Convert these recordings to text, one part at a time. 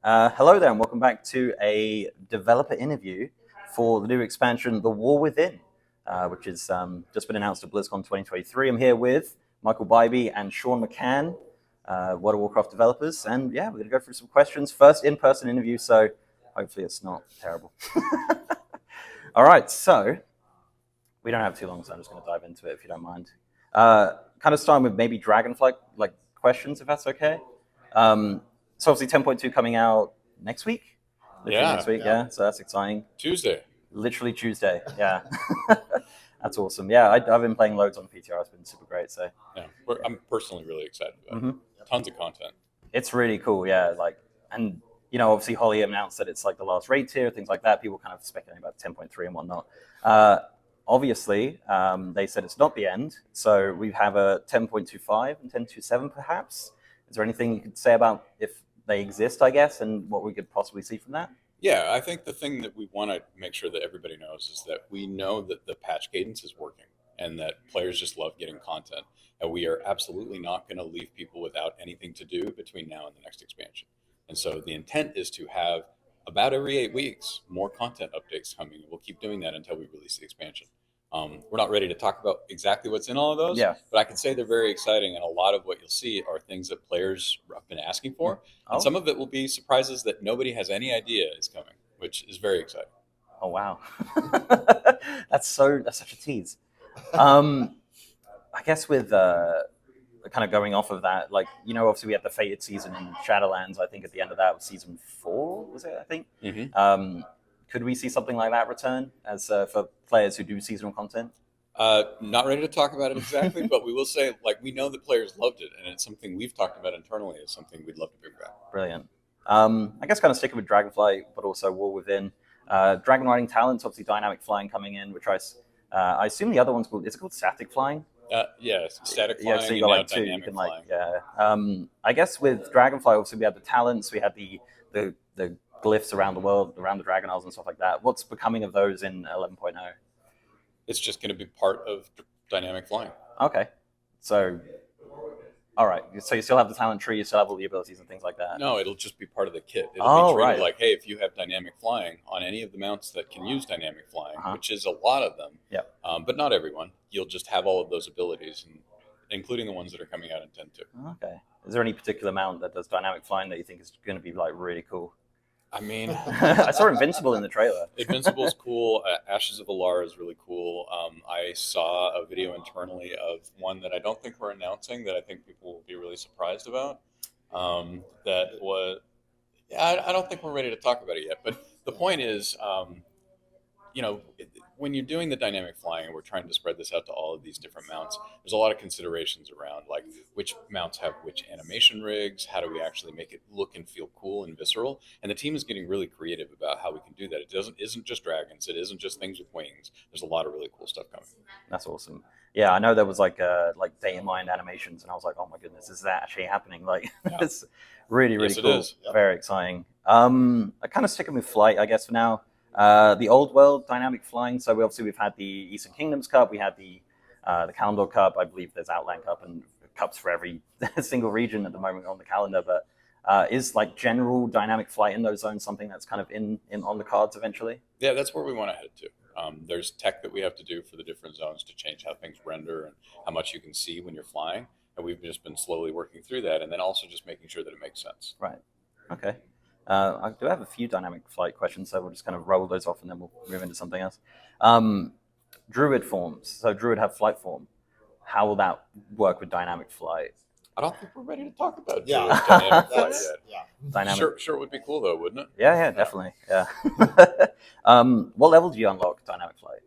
Hello there, and welcome back to a developer interview for the new expansion, The War Within, which has just been announced at BlizzCon 2023. I'm here with Michael Bybee and Sean McCann, World of Warcraft developers, and yeah, we're going to go through some questions. First in-person interview, so hopefully it's not terrible. All right, so we don't have too long, so I'm just going to dive into it if you don't mind. Kind of starting with maybe Dragonflight questions, if that's okay. So obviously 10.2 coming out next week. Next week, yeah. So that's exciting. Tuesday. Literally Tuesday, yeah. That's awesome. Yeah, I've been playing loads on PTR. It's been super great. So yeah, I'm personally really excited about it. Tons of content. It's really cool, yeah. And obviously Holly announced that it's like the last raid tier, things like that. People kind of speculating about 10.3 and whatnot. Obviously, they said it's not the end. So we have a 10.25 and 10.27 perhaps. Is there anything you could say about if they exist, I guess, and what we could possibly see from that? Yeah, I think the thing that we want to make sure that everybody knows is that we know that the patch cadence is working and that players just love getting content. And we are absolutely not going to leave people without anything to do between now and the next expansion. And so the intent is to have about every 8 weeks more content updates coming. We'll keep doing that until we release the expansion. We're not ready to talk about exactly what's in all of those, but I can say they're very exciting, and a lot of what you'll see are things that players have been asking for, and some of it will be surprises that nobody has any idea is coming, which is very exciting. Oh wow, that's such a tease. I guess with kind of going off of that, obviously we had the Fated season in Shadowlands. I think at the end of that was season 4, was it? I think. Could we see something like that return as for players who do seasonal content? Not ready to talk about it exactly, but we will say, we know that players loved it, and it's something we've talked about internally as something we'd love to bring back. Brilliant. I guess kind of sticking with Dragonflight, but also War Within. Dragon riding talents, obviously dynamic flying coming in, which I assume the other one's called, is it called static flying? Yeah, static flying. Yeah, so you got two. You can flying. I guess with Dragonfly, obviously we had the talents, we had the glyphs around the world, around the Dragon Isles and stuff like that. What's becoming of those in 11.0? It's just going to be part of dynamic flying. Okay. So, all right. So you still have the talent tree, you still have all the abilities and things like that? No, it'll just be part of the kit. It'll be treated like, hey, if you have dynamic flying on any of the mounts that can use dynamic flying, which is a lot of them, but not everyone, you'll just have all of those abilities, including the ones that are coming out in 10.2. Okay. Is there any particular mount that does dynamic flying that you think is going to be really cool? I mean, I saw Invincible in the trailer. Invincible is cool. Ashes of Alar is really cool. I saw a video internally of one that I don't think we're announcing that I think people will be really surprised about. That was, I don't think we're ready to talk about it yet. But the point is, when you're doing the dynamic flying and we're trying to spread this out to all of these different mounts, there's a lot of considerations around which mounts have which animation rigs, how do we actually make it look and feel cool and visceral, and the team is getting really creative about how we can do that. It isn't just dragons, it isn't just things with wings. There's a lot of really cool stuff coming. That's awesome. Yeah, I know there was day in mind animations, and I was like, oh my goodness, is that actually happening? It's really cool. It is. Very exciting. I kind of sticking with flight, I guess, for now. The old world dynamic flying. So we've had the Eastern Kingdoms Cup, we had the Kalimdor Cup. I believe there's Outland Cup and cups for every single region at the moment on the calendar. But is general dynamic flight in those zones something that's kind of in on the cards eventually? Yeah, that's where we want to head to. There's tech that we have to do for the different zones to change how things render and how much you can see when you're flying. And we've just been slowly working through that, and then also just making sure that it makes sense. Right. Okay. I do have a few dynamic flight questions, so we'll just kind of roll those off and then we'll move into something else. Druid forms. So Druid have flight form. How will that work with dynamic flight? I don't think we're ready to talk about dynamic flight yet. Dynamic. Sure, it would be cool though, wouldn't it? Yeah, definitely. Yeah. What level do you unlock dynamic flight?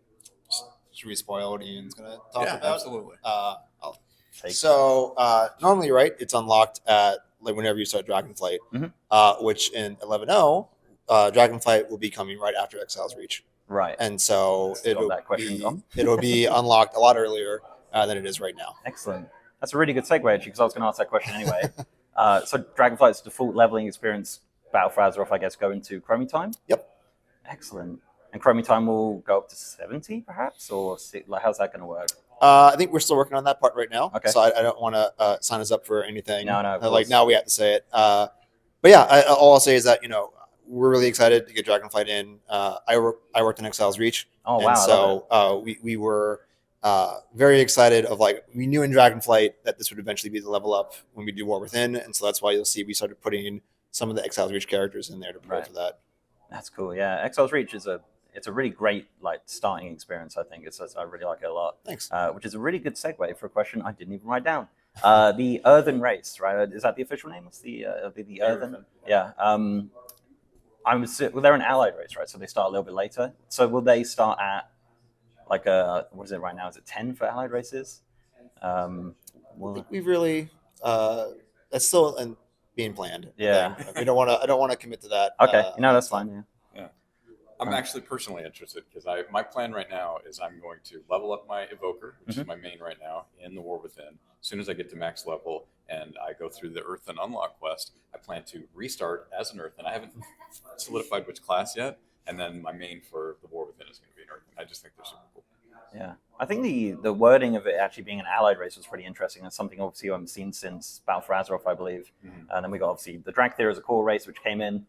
Should we spoil what Ian's going to talk about? Absolutely. Normally, right, it's unlocked at whenever you start Dragonflight, which in 11.0, Dragonflight will be coming right after Exile's Reach. Right. And so it'll be unlocked a lot earlier than it is right now. Excellent. That's a really good segue, actually, because I was going to ask that question anyway. So Dragonflight's default leveling experience, Battle for Azeroth, I guess, go into Chromie Time? Yep. Excellent. And Chromie Time will go up to 70, perhaps? Or how's that going to work? I think we're still working on that part right now. Okay. So I don't want to sign us up for anything. No. Now we have to say it. But But yeah, all I'll say is that we're really excited to get Dragonflight in. I worked on Exile's Reach, Oh and wow, I love so we were very excited of we knew in Dragonflight that this would eventually be the level up when we do War Within, and so that's why you'll see we started putting some of the Exile's Reach characters in there to prepare Right. for that. That's cool. Yeah, Exile's Reach is a really great starting experience. I think I really like it a lot. Thanks. Which is a really good segue for a question I didn't even write down. The Earthen race, right? Is that the official name? What's the Earthen? Yeah. Well, they're an allied race, right? So they start a little bit later. So will they start at what is it right now? Is it 10 for allied races? I think we've really that's still being planned. Yeah. I don't want to commit to that. Okay. That's fine. Yeah. I'm actually personally interested because my plan right now is I'm going to level up my Evoker, which is my main right now in the War Within. As soon as I get to max level and I go through the Earthen Unlock quest, I plan to restart as an Earthen. I haven't solidified which class yet, and then my main for the War Within is going to be an Earthen. I just think they're super cool. Yeah, I think the wording of it actually being an allied race was pretty interesting. That's something obviously I haven't seen since Battle for Azeroth, I believe. And then we got obviously the Dracthyr as a core race, which came in.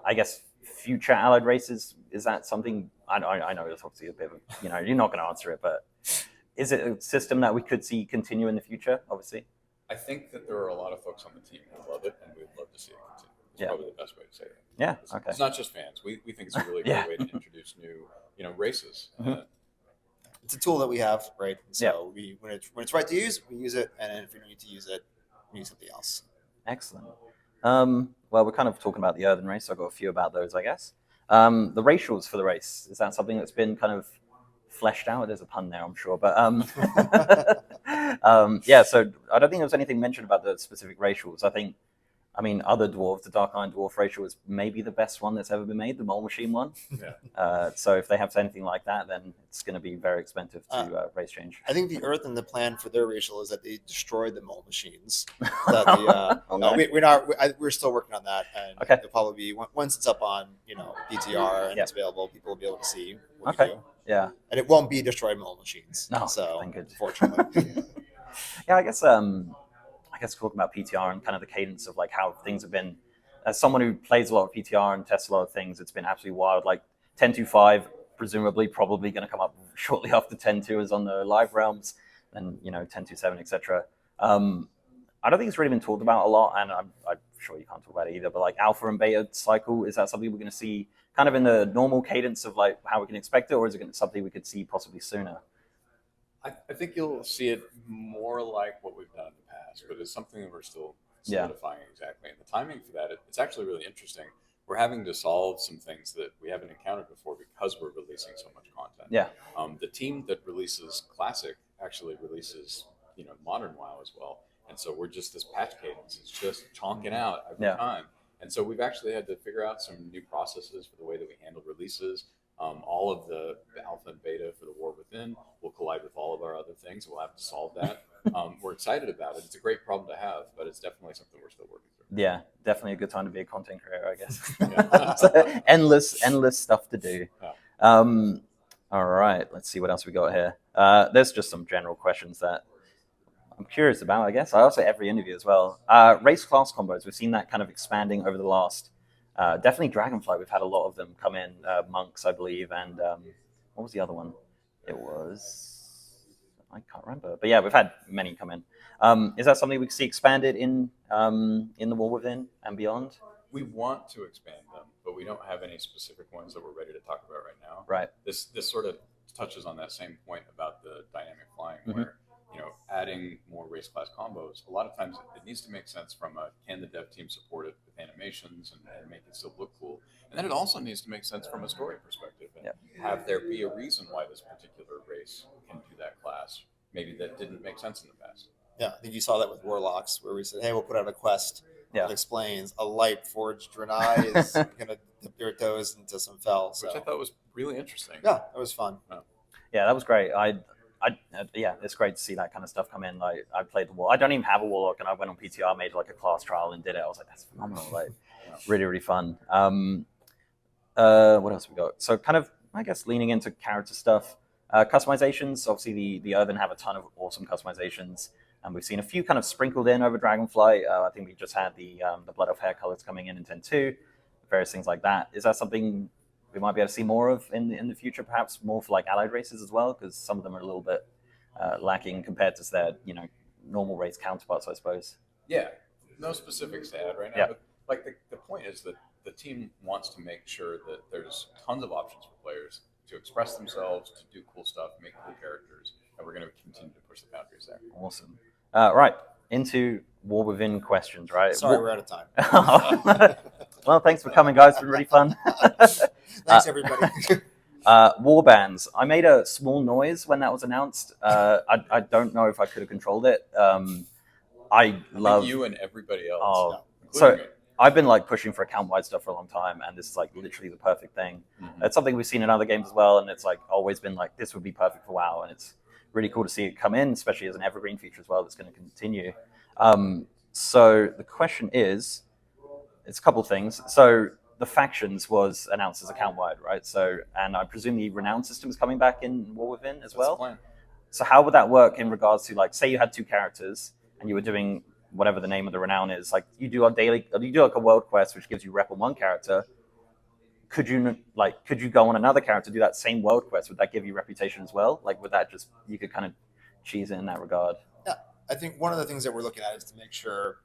I guess future allied races, is that something? I know it's obviously a bit of you're not going to answer it, but is it a system that we could see continue in the future? Obviously, I think that there are a lot of folks on the team who love it, and we'd love to see it continue. It's probably the best way to say it. Yeah, It's not just fans. We think it's a really great way to introduce new races. It's a tool that we have, right? So when it's right to use, we use it, and if we don't need to use it, we use something else. Excellent. Well, we're kind of talking about the Earthen race, so I've got a few about those, I guess. The racials for the race, is that something that's been kind of fleshed out? There's a pun there, I'm sure. But yeah, so I don't think there was anything mentioned about the specific racials. I mean, other dwarves, the Dark Iron Dwarf racial is maybe the best one that's ever been made, the Mole Machine one. Yeah. So if they have anything like that, then it's going to be very expensive to race change. I think the Earth and the plan for their racial is that they destroyed the Mole Machines. We're still working on that, and it'll probably be once it's up on PTR and it's available, people will be able to see what we do. Yeah. And it won't be destroyed Mole Machines. No, so thank goodness. Unfortunately. Yeah, I guess talking about PTR and kind of the cadence of how things have been. As someone who plays a lot of PTR and tests a lot of things, it's been absolutely wild. 10.2.5 presumably probably going to come up shortly after 10.2 is on the live realms, and 10.2.7, etc. I don't think it's really been talked about a lot, and I'm sure you can't talk about it either. But alpha and beta cycle, is that something we're going to see kind of in the normal cadence of how we can expect it, or is it something we could see possibly sooner? I think you'll see it more like what we've done in the past, but it's something that we're still solidifying exactly. And the timing for that, it's actually really interesting. We're having to solve some things that we haven't encountered before because we're releasing so much content. Yeah. The team that releases Classic actually releases, Modern WoW as well. And so we're just this patch cadence. It's just chonking out every time. And so we've actually had to figure out some new processes for the way that we handle releases. All of the alpha and beta for the War Within will collide with all of our other things. We'll have to solve that. We're excited about it. It's a great problem to have, but it's definitely something we're still working through. Yeah, definitely a good time to be a content creator, I guess. So, endless stuff to do. Yeah. All right, let's see what else we got here. There's just some general questions that I'm curious about, I guess. I also every interview as well. Race class combos, we've seen that kind of expanding over the last. Definitely Dragonflight, we've had a lot of them come in, monks, I believe, and what was the other one? It was, I can't remember, but yeah, we've had many come in. Is that something we can see expanded in the War Within and beyond? We want to expand them, but we don't have any specific ones that we're ready to talk about right now. Right. This sort of touches on that same point about the dynamic flying, where adding more race class combos, a lot of times it needs to make sense from can the dev team support it with animations and make it still look cool, and then it also needs to make sense from a story perspective and have there be a reason why this particular race can do that class, maybe that didn't make sense in the past. Yeah, I think you saw that with Warlocks, where we said, hey, we'll put out a quest that explains a light forged Draenei is going to dip their toes into some fel. Which I thought was really interesting. Yeah, it was fun. Yeah, that was great. Yeah, it's great to see that kind of stuff come in. I played the Warlock. I don't even have a Warlock, and I went on PTR, made a class trial and did it. I was like, that's phenomenal. Really, really fun. What else we got? So kind of, I guess, leaning into character stuff. Customizations, obviously the Earthen have a ton of awesome customizations. and we've seen a few kind of sprinkled in over Dragonflight. I think we just had the Blood Elf hair colors coming in 10.2, various things like that. Is that something we might be able to see more of in the future, perhaps more for like allied races as well, because some of them are a little bit lacking compared to their normal race counterparts, I suppose. Yeah, no specifics to add right now, but like the point is that the team wants to make sure that there's tons of options for players to express themselves, to do cool stuff, make cool characters, and we're going to continue to push the boundaries there. Awesome. Right, into War Within questions, right? Sorry, we're out of time. Well, thanks for coming, guys. It's been really fun. Thanks, everybody. Warbands. I made a small noise when that was announced. I don't know if I could have controlled it. I love you and everybody else. Oh, including so me. I've been like pushing for account-wide stuff for a long time, and this is like literally the perfect thing. Mm-hmm. It's something we've seen in other games as well, and it's like always been like this would be perfect for WoW, and it's really cool to see it come in, especially as an evergreen feature as well that's going to continue. So the question is, it's a couple things. So the factions was announced as account-wide, right? So, and I presume the renown system is coming back in War Within as well. That's the plan. So how would that work in regards to like, say you had two characters and you were doing whatever the name of the renown is, like you do like a world quest which gives you rep on one character. Could you go on another character, do that same world quest? Would that give you reputation as well? Like, would that just, you could kind of cheese it in that regard? Yeah, I think one of the things that we're looking at is to make sure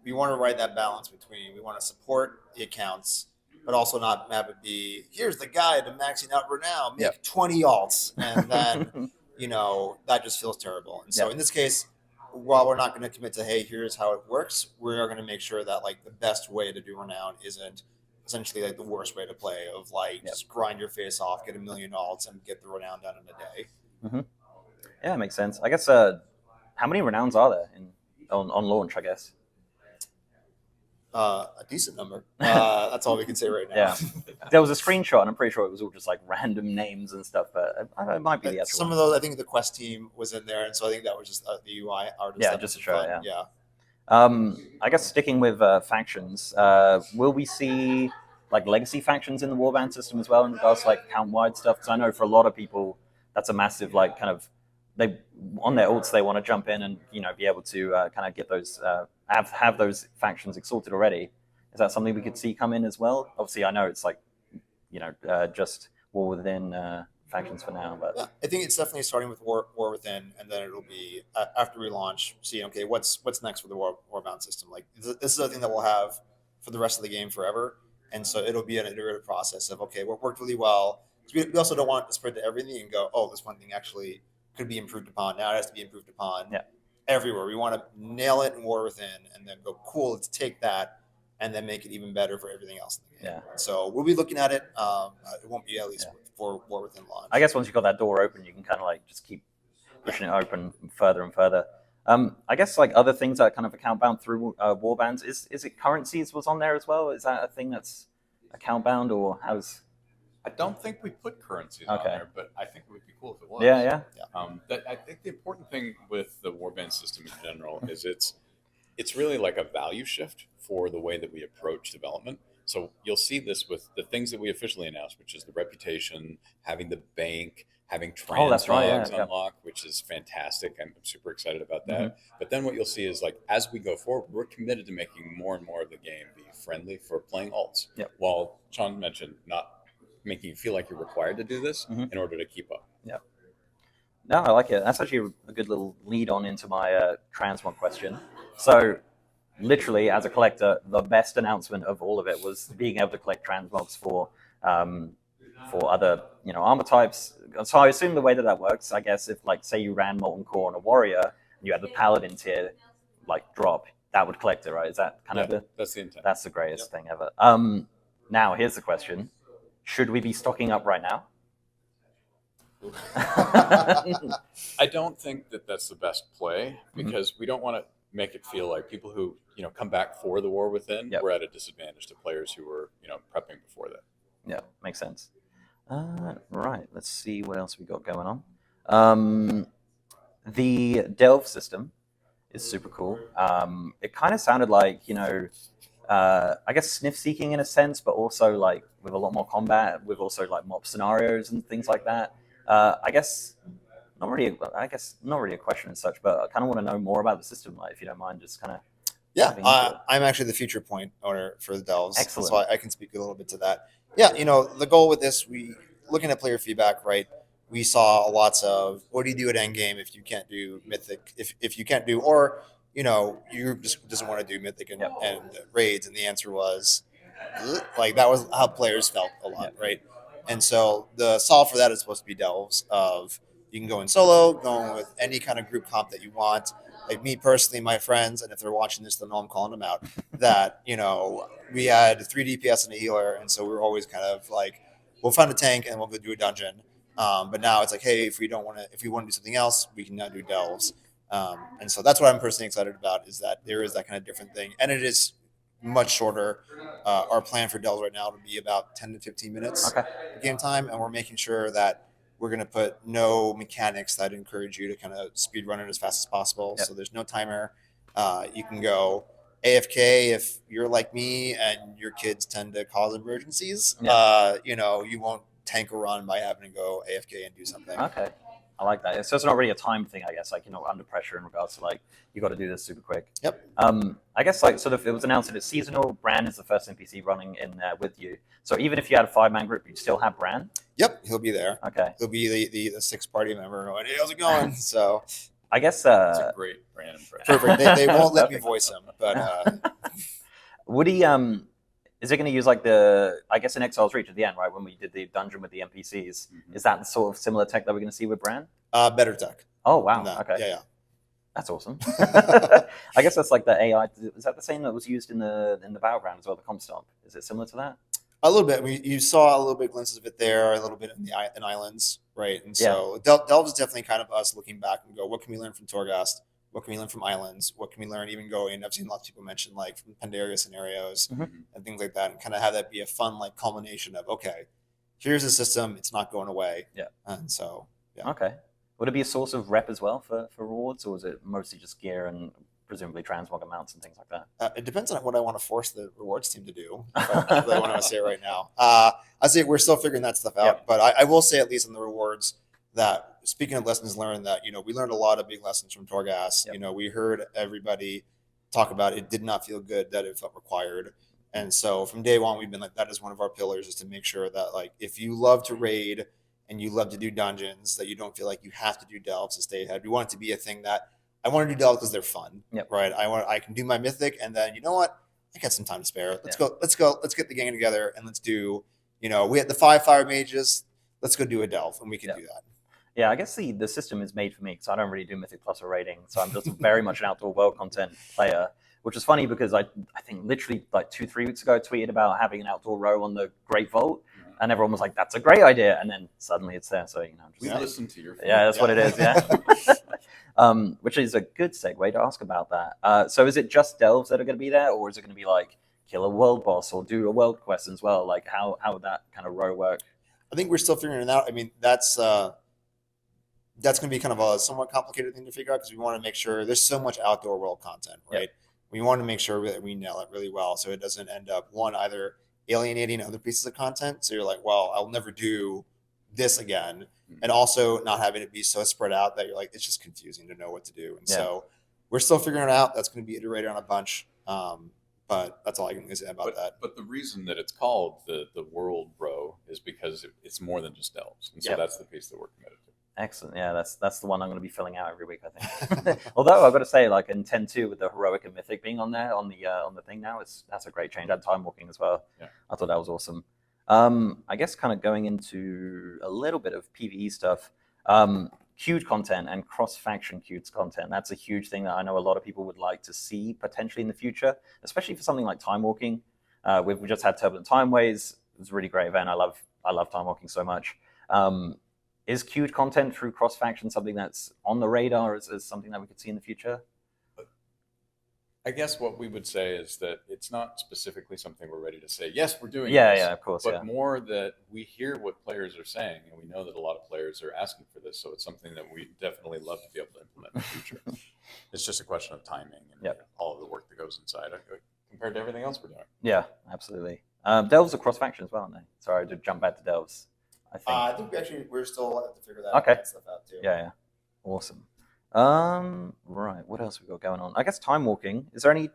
we want to write that balance between we want to support the accounts, but also not have it be, here's the guide to maxing out renown, make 20 alts, and then, that just feels terrible. And so in this case, while we're not going to commit to, hey, here's how it works, we are going to make sure that like the best way to do renown isn't essentially like the worst way to play of like just grind your face off, get 1 million alts, and get the renown done in a day. Mm-hmm. Yeah, it makes sense. I guess how many renowns are there on launch, I guess? A decent number. That's all we can say right now. Yeah, there was a screenshot, and I'm pretty sure it was all just like random names and stuff. But it might be the actual. Some of those, I think the quest team was in there, and so I think that was just the UI artist. Yeah, just to show it. Yeah. I guess sticking with factions, will we see like legacy factions in the warband system as well in regards to like count-wide stuff? Because I know for a lot of people, that's a massive like kind of they on their ults they want to jump in and be able to kind of get those have those factions exalted already. Is that something we could see come in as well? Obviously, I know it's like just War Within factions for now, but yeah, I think it's definitely starting with War Within, and then it'll be after we launch, see okay what's next for the Warbound system. Like this is a thing that we'll have for the rest of the game forever, and so it'll be an iterative process of okay, what worked really well. We also don't want to spread to everything and go, oh, this one thing actually could be improved upon. Now it has to be improved upon everywhere. We want to nail it in War Within, and then go, cool, let's take that and then make it even better for everything else in the game. Yeah. So we'll be looking at it. It won't be at least for War Within launch. I guess once you've got that door open, you can kind of like just keep pushing it open further and further. I guess like other things that kind of account bound through warbands, is it currencies was on there as well? Is that a thing that's account bound, or how's? I don't think we put currencies on there, but I think it would be cool if it was. Yeah. I think the important thing with the warband system in general is it's really like a value shift for the way that we approach development. So you'll see this with the things that we officially announced, which is the reputation, having the bank, having transmogs unlocked, which is fantastic. I'm super excited about that. Mm-hmm. But then what you'll see is like as we go forward, we're committed to making more and more of the game be friendly for playing alts. Yep. While Sean mentioned not making you feel like you're required to do this in order to keep up. Yeah. No, I like it. That's actually a good little lead on into my transmog question. So literally, as a collector, the best announcement of all of it was being able to collect transmogs for other armor types. So I assume the way that works, I guess, if like say you ran Molten Core on a warrior and you had the paladin tier like drop, that would collect it, right? Is that kind of that's the intent? That's the greatest thing ever. Now here's the question: should we be stocking up right now? I don't think that that's the best play because we don't want to make it feel like people who come back for the War Within were at a disadvantage to players who were prepping before that. Yeah, makes sense. Right, let's see what else we got going on. The Delve system is super cool. It kind of sounded like I guess sniff seeking in a sense, but also like with a lot more combat, with also like mob scenarios and things like that. I guess not really. I guess not really a question as such, but I kind of want to know more about the system. Like, if you don't mind, just kind of. Yeah, I'm actually the future point owner for the Delves. Excellent. So I can speak a little bit to that. Yeah, the goal with this, we looking at player feedback, right? We saw lots of what do you do at endgame if you can't do mythic, if you can't do, or you just doesn't want to do mythic and raids, and the answer was like that was how players felt a lot, right? And so the solve for that is supposed to be Delves of you can go in solo, going with any kind of group comp that you want. Like me personally, my friends, and if they're watching this, they'll know I'm calling them out. That we had 3 DPS and a healer, and so we were always kind of like, we'll find a tank and we'll go do a dungeon. But now it's like, hey, if we want to do something else, we can now do Delves. And so that's what I'm personally excited about, is that there is that kind of different thing, and it is much shorter. Our plan for Delves right now will be about 10 to 15 minutes game time, and we're making sure that we're going to put no mechanics that encourage you to kind of speed run it as fast as possible. So there's no timer. You can go AFK if you're like me and your kids tend to cause emergencies. You won't tank a run by having to go AFK and do something. Okay. I like that. So it's not really a time thing, I guess, like, under pressure in regards to, like, you got to do this super quick. Yep. I guess, like, sort of, it was announced that it's seasonal. Bran is the first NPC running in there with you. So even if you had a 5-man group, you'd still have Bran? Yep, he'll be there. Okay. He'll be the 6th party member going, hey, how's it going? So I guess... It's a great Bran impression. Perfect. They won't let me voice him, but... Would he... Is it going to use, like, I guess in Exile's Reach at the end, right, when we did the dungeon with the NPCs, is that the sort of similar tech that we're going to see with Bran? Better tech. Oh, wow. Okay. Yeah. That's awesome. I guess that's like the AI. Is that the same that was used in the Battleground as well, the comp stomp? Is it similar to that? A little bit. You saw a little bit glimpses of it there, a little bit in Islands, right? And so Delves is definitely kind of us looking back and go, what can we learn from Torghast? What can we learn from Islands? What can we learn even going? I've seen lots of people mention like from Pandaria scenarios and things like that, and kind of have that be a fun like culmination of, okay, here's a system, it's not going away. Yeah. And so Okay. Would it be a source of rep as well for rewards, or is it mostly just gear and presumably transmog amounts and things like that? It depends on what I want to force the rewards team to do. That's what I want to say right now. I say we're still figuring that stuff out, but I will say at least on the rewards that, speaking of lessons learned, that we learned a lot of big lessons from Torghast. We heard everybody talk about it did not feel good, that it felt required. And so from day one, we've been like, that is one of our pillars, is to make sure that, like, if you love to raid and you love to do dungeons, that you don't feel like you have to do Delves to stay ahead. We want it to be a thing that I want to do Delves because they're fun, right? I can do my mythic, and then, you know what? I got some time to spare. Let's go. Let's get the gang together and let's do, we had the 5 fire mages. Let's go do a Delve, and we can do that. Yeah, I guess the system is made for me because I don't really do Mythic Plus or raiding, so I'm just very much an outdoor world content player, which is funny because I think literally like 2-3 weeks ago I tweeted about having an outdoor row on the Great Vault, and everyone was like, that's a great idea, and then suddenly it's there, so we listen to your feedback. Yeah, that's what it is, which is a good segue to ask about that. So is it just Delves that are going to be there, or is it going to be like kill a world boss or do a world quest as well? Like how would that kind of row work? I think we're still figuring it out. I mean, that's going to be kind of a somewhat complicated thing to figure out, because we want to make sure there's so much outdoor world content, right? We want to make sure that we nail it really well, so it doesn't end up either alienating other pieces of content. So you're like, well, I'll never do this again. And also not having it be so spread out that you're like, it's just confusing to know what to do. And so we're still figuring it out. That's going to be iterated on a bunch. But that's all I can say about that. But the reason that it's called the world row is because it's more than just Delves. And so that's the piece that we're committed to. Excellent. Yeah, that's the one I'm going to be filling out every week, I think. Although I've got to say, like in 10.2 with the heroic and mythic being on there on the thing now, that's a great change. And time walking as well. Yeah. I thought that was awesome. I guess kind of going into a little bit of PvE stuff. Huge content and cross-faction queues content. That's a huge thing that I know a lot of people would like to see potentially in the future, especially for something like time walking. We've just had Turbulent Timeways. It was a really great event. I love time walking so much. Is queued content through cross-faction something that's on the radar as something that we could see in the future? I guess what we would say is that it's not specifically something we're ready to say, yes, we're doing this. Yeah, of course. But more that we hear what players are saying, and we know that a lot of players are asking for this, so it's something that we definitely love to be able to implement in the future. It's just a question of timing and all of the work that goes inside compared to everything else we're doing. Yeah, absolutely. Delves are cross-faction as well, aren't they? Sorry to jump back to Delves. I think we're still have to figure that stuff out too. Yeah. Awesome. Right. What else we got going on? I guess time walking. Is there any?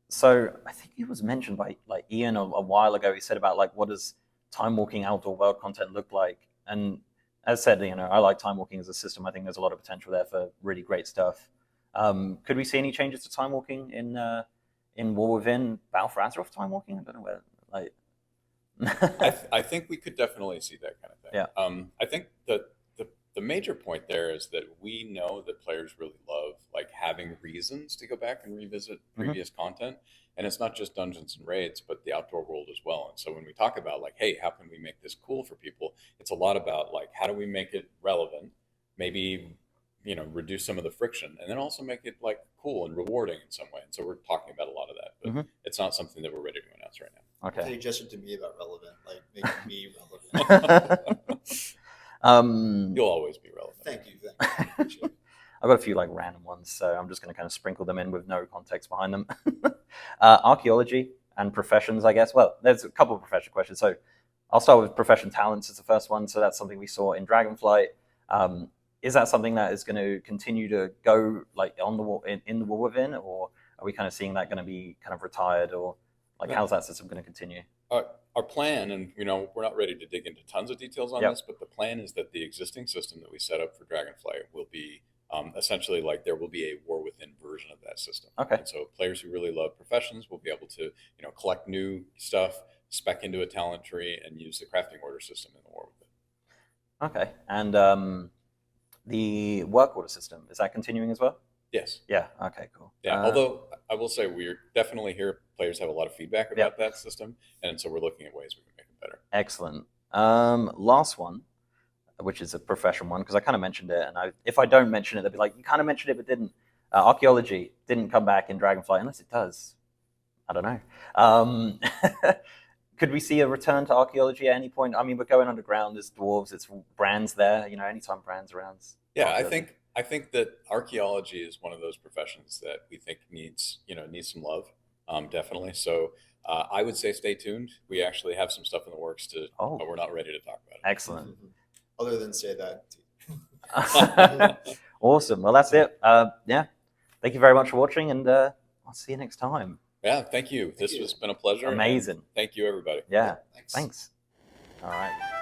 So I think it was mentioned by like Ian a while ago. He said about like what does time walking outdoor world content look like? And as said, I like time walking as a system. I think there's a lot of potential there for really great stuff. Could we see any changes to time walking in War Within, Battle for Azeroth time walking? I don't know where like. I think we could definitely see that kind of thing. Yeah. I think that the major point there is that we know that players really love like having reasons to go back and revisit previous content, and it's not just dungeons and raids, but the outdoor world as well. And so when we talk about like, hey, how can we make this cool for people? It's a lot about like, how do we make it relevant? Maybe reduce some of the friction, and then also make it like cool and rewarding in some way. And so we're talking about a lot of that, but it's not something that we're ready to announce right now. Okay. You gestured to me about relevant, like making me relevant. You'll always be relevant. Thank you. Appreciate it. I've got a few like random ones, so I'm just going to kind of sprinkle them in with no context behind them. Archaeology and professions, I guess. Well, there's a couple of profession questions. So I'll start with profession talents as the first one. So that's something we saw in Dragonflight. Is that something that is going to continue to go like on the wall in the War Within, or are we kind of seeing that going to be kind of retired, or like how's that system going to continue? Our plan, and we're not ready to dig into tons of details on this, but the plan is that the existing system that we set up for Dragonflight will be essentially like there will be a War Within version of that system. Okay. And so players who really love professions will be able to collect new stuff, spec into a talent tree, and use the crafting order system in the War Within. Okay, and the work order system, is that continuing as well? Yes. Yeah. Okay. Cool. Yeah. Although I will say we're definitely here. Players have a lot of feedback about that system, and so we're looking at ways we can make it better. Excellent. Last one, which is a profession one, because I kind of mentioned it, and if I don't mention it, they'll be like, "You kind of mentioned it, but didn't." Archaeology didn't come back in Dragonflight, unless it does. I don't know. Could we see a return to archaeology at any point? I mean, we're going underground. There's dwarves. It's Brand's there. Anytime Brand's around. Yeah, I think that archaeology is one of those professions that we think needs some love, definitely. So I would say stay tuned. We actually have some stuff in the works but we're not ready to talk about it. Excellent. Other than say that. Awesome. Well, that's it. Yeah. Thank you very much for watching, and I'll see you next time. Yeah, thank you. This has been a pleasure. Amazing. Thank you, everybody. Yeah. Thanks. Thanks. All right.